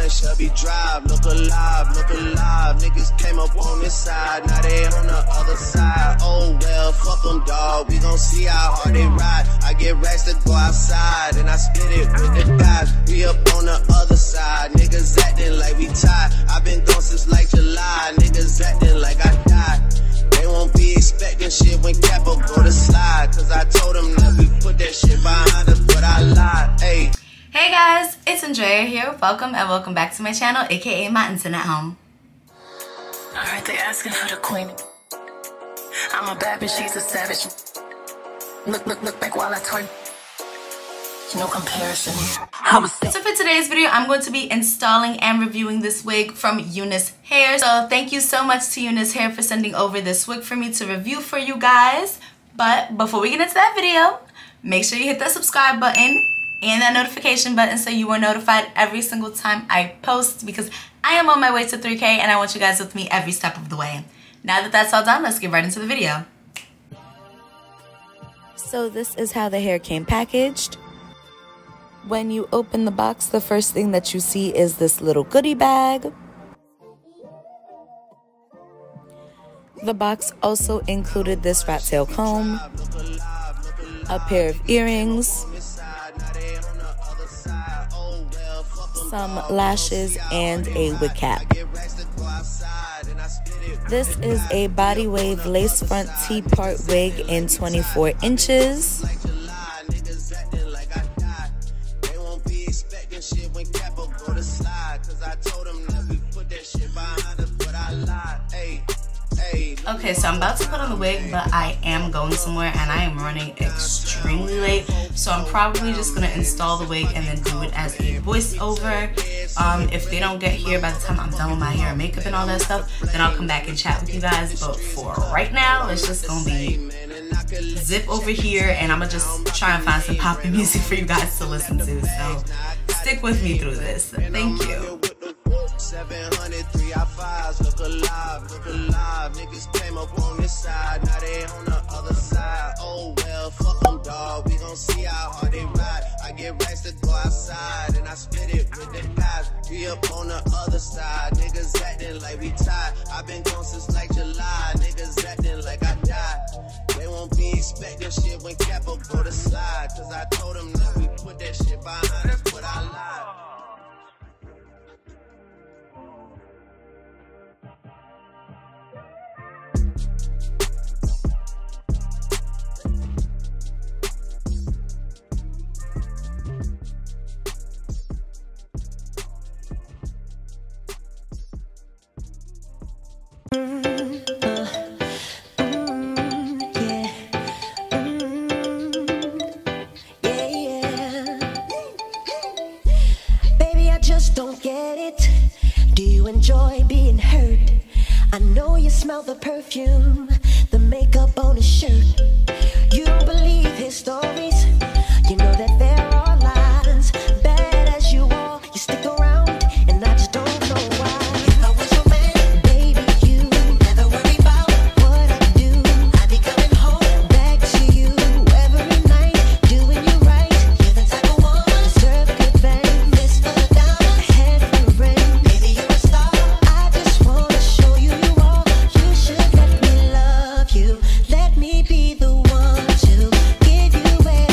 blunt, Shelby Drive. Look alive, niggas came up on this side, now they on the other side. Oh well, fuck them, dawg, we gon' see how hard they ride. I get racks to go outside, and I spit it with the guys. We up on the other side, niggas acting like we tied. I been gone since like July, niggas acting like I died. They won't be expecting shit when Capo go to slide, cause I told them that we put that shit behind us, but I lied. Hey. Hey guys, it's Andrea here. Welcome and welcome back to my channel, aka my internet home. I heard they asking for the queen. I'm a bad bitch, she's a savage. Look back while I twerk. No comparison. So for today's video, I'm going to be installing and reviewing this wig from Unice Hair. So thank you so much to Unice Hair for sending over this wig for me to review for you guys. But before we get into that video, make sure you hit that subscribe button and that notification button so you are notified every single time I post, because I am on my way to 3K and I want you guys with me every step of the way. Now that that's all done, let's get right into the video. So this is how the hair came packaged. When you open the box, the first thing that you see is this little goodie bag. The box also included this rat tail comb, a pair of earrings, some lashes, and a wig cap. This is a body wave lace front T-part wig in 24 inches. Okay, so I'm about to put on the wig, but I am going somewhere and I am running extremely late. So I'm probably just going to install the wig and then do it as a voiceover. If they don't get here by the time I'm done with my hair and makeup and all that stuff, then I'll come back and chat with you guys. But for right now, it's just going to be zip over here and I'm going to just try and find some poppin' music for you guys to listen to. So stick with me through this. Thank you. 703 I5s, look alive, niggas came up on this side, now they on the other side. Oh well, fuck them, dawg, we gon' see how hard they ride. I get racks to go outside, and I spit it with the guys. We up on the other side, niggas acting like we tied. I been gone since like July, niggas acting like I died. They won't be expecting shit when Capo go to slide, cause I told them that we put that shit behind us, but I lied. Don't get it. Do you enjoy being hurt? I know you smell the perfume, the makeup on his shirt. You don't believe his stories. You know that there are lies. Bad as you are, you stick around, and I just don't know why. If I was your man, baby, you never worry about what I do. I'd be coming home back to you every night, doing you right. You're the type of woman deserve a good bang. This for the down. Baby, you're a star. I just wanna show you you are. You should let me love you. Let me be the one to give you everything.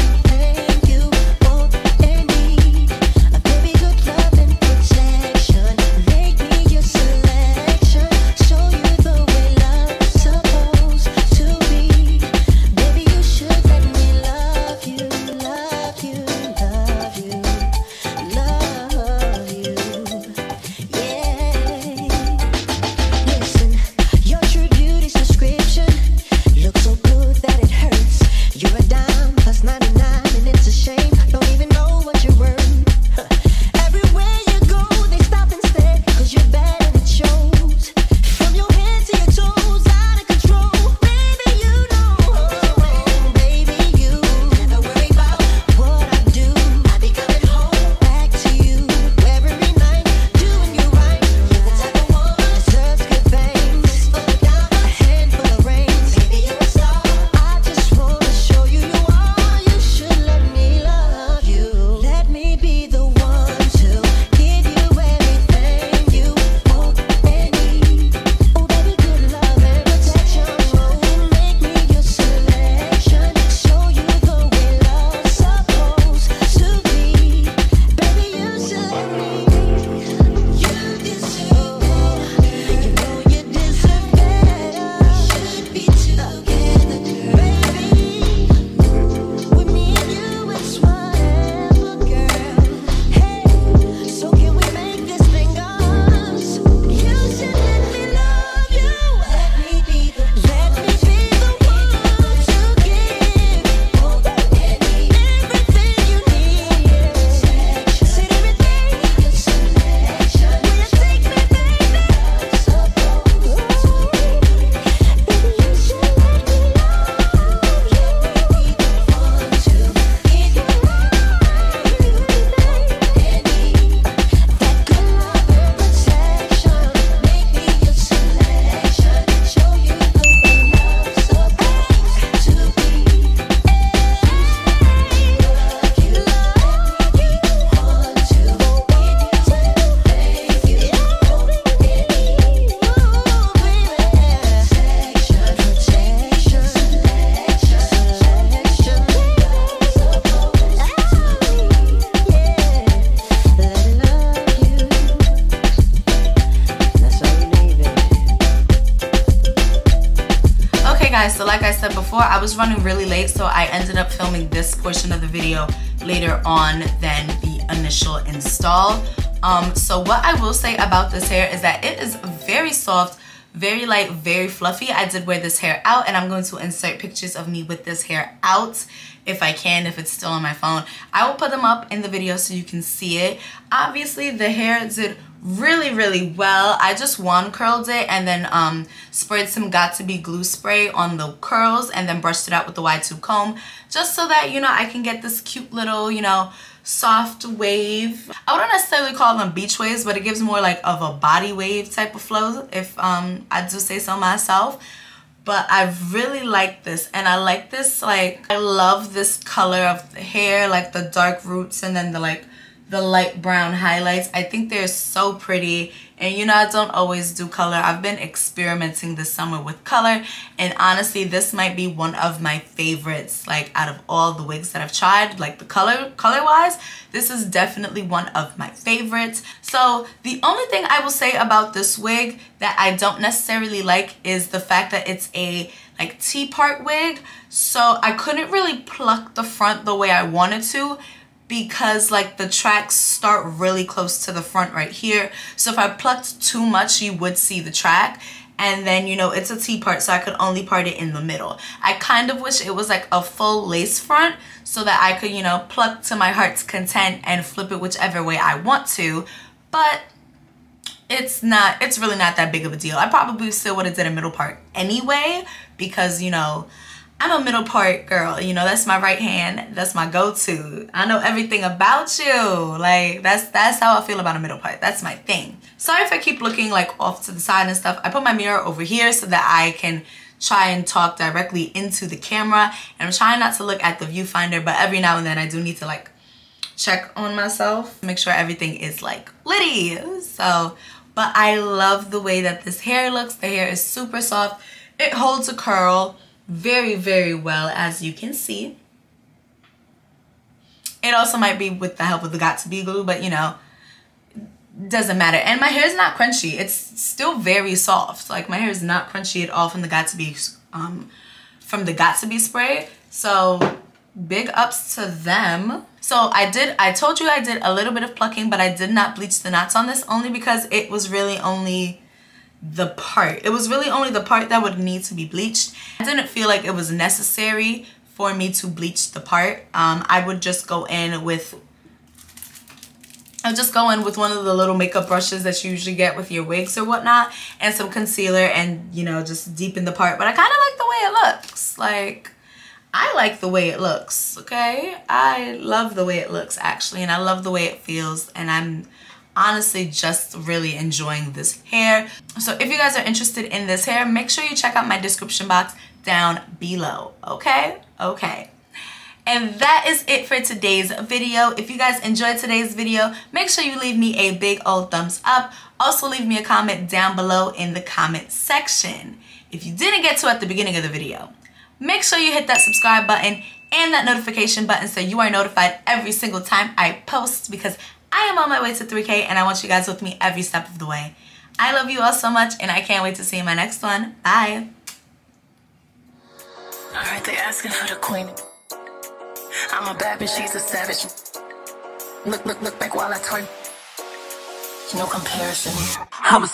before, I was running really late, so I ended up filming this portion of the video later on than the initial install. So what I will say about this hair is that it is very soft, very light, very fluffy. I did wear this hair out, and I'm going to insert pictures of me with this hair out if I can, if it's still on my phone. I will put them up in the video so you can see it. Obviously, the hair did really well. I just wand curled it and then sprayed some Got2b glue spray on the curls and then brushed it out with the wide tooth comb, just so that, you know, I can get this cute little, you know, soft wave. I wouldn't necessarily call them beach waves, but it gives more like of a body wave type of flow, if I do say so myself. But I really like this, and I like this, like, I love this color of the hair, like the dark roots and then the light brown highlights. I think they're so pretty, and you know, I don't always do color. I've been experimenting this summer with color, and honestly, this might be one of my favorites, like, out of all the wigs that I've tried, like the color wise, this is definitely one of my favorites. So the only thing I will say about this wig that I don't necessarily like is the fact that it's a like T-part wig, so I couldn't really pluck the front the way I wanted to, because like the tracks start really close to the front right here. So if I plucked too much, you would see the track. And then, you know, it's a T-part, so I could only part it in the middle. I kind of wish it was like a full lace front so that I could, you know, pluck to my heart's content and flip it whichever way I want to. But it's really not that big of a deal. I probably still would have did a middle part anyway, because, you know, I'm a middle part girl, you know, that's my right hand, that's my go-to. I know everything about you. Like, that's how I feel about a middle part. That's my thing. Sorry if I keep looking like off to the side and stuff. I put my mirror over here so that I can try and talk directly into the camera. And I'm trying not to look at the viewfinder, but every now and then I do need to like check on myself, make sure everything is like litty. So, but I love the way that this hair looks. The hair is super soft. It holds a curl very well, as you can see. It also might be with the help of the Got2b glue, but you know, doesn't matter. And my hair is not crunchy. It's still very soft. Like, my hair is not crunchy at all from the Got2b spray. So big ups to them. So I told you I did a little bit of plucking, but I did not bleach the knots on this, only because it was really only the part. It was really only the part that would need to be bleached. I didn't feel like it was necessary for me to bleach the part. I would just go in with one of the little makeup brushes that you usually get with your wigs or whatnot, and some concealer, and, you know, just deepen the part. But I kind of like the way it looks. Like, I like the way it looks, okay? I love the way it looks, actually, and I love the way it feels, and I'm honestly just really enjoying this hair. So if you guys are interested in this hair, make sure you check out my description box down below, okay? Okay. And that is it for today's video. If you guys enjoyed today's video, make sure you leave me a big old thumbs up. Also leave me a comment down below in the comment section. If you didn't get to at the beginning of the video, make sure you hit that subscribe button and that notification button so you are notified every single time I post, because I am on my way to 3K and I want you guys with me every step of the way. I love you all so much, and I can't wait to see you in my next one. Bye. Alright, they asking for the queen. I'm a bad bitch, she's a savage. Look back while I twerk. No comparison. I'm a